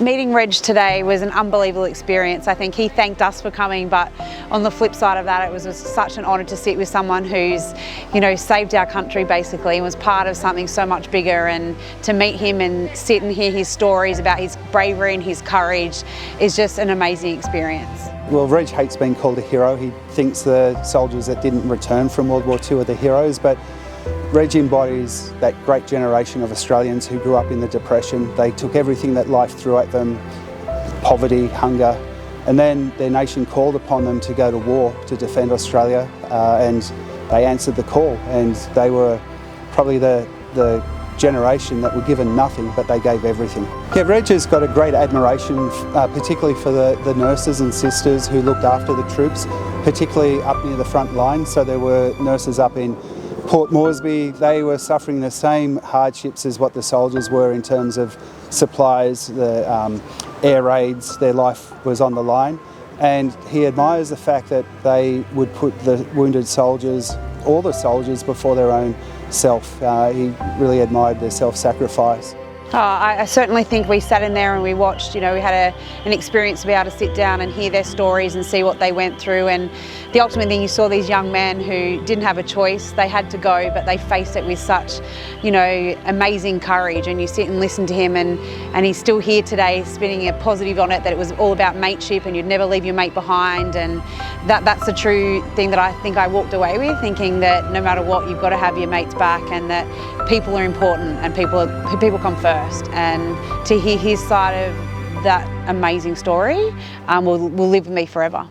Meeting Reg today was an unbelievable experience. I think he thanked us for coming, but on the flip side of that, it was such an honour to sit with someone who's, saved our country basically and was part of something so much bigger, and to meet him and sit and hear his stories about his bravery and his courage is just an amazing experience. Well, Reg hates being called a hero. He thinks the soldiers that didn't return from World War II are the heroes, but Reg embodies that great generation of Australians who grew up in the Depression. They took everything that life threw at them, poverty, hunger, and then their nation called upon them to go to war to defend Australia, and they answered the call, and they were probably the generation that were given nothing, but they gave everything. Yeah, Reg has got a great admiration, particularly for the nurses and sisters who looked after the troops, particularly up near the front line. So there were nurses up in Port Moresby. They were suffering the same hardships as what the soldiers were in terms of supplies, the air raids. Their life was on the line, and he admires the fact that they would put the wounded soldiers, all the soldiers, before their own self. He really admired their self-sacrifice. I certainly think we sat in there and we watched, we had an experience to be able to sit down and hear their stories and see what they went through, and the ultimate thing, you saw these young men who didn't have a choice. They had to go, but they faced it with such, amazing courage, and you sit and listen to him, and he's still here today spinning a positive on it, that it was all about mateship and you'd never leave your mate behind, and that's the true thing that I think I walked away with, thinking that no matter what, you've got to have your mates back, and that people are important and people come first. And to hear his side of that amazing story will live with me forever.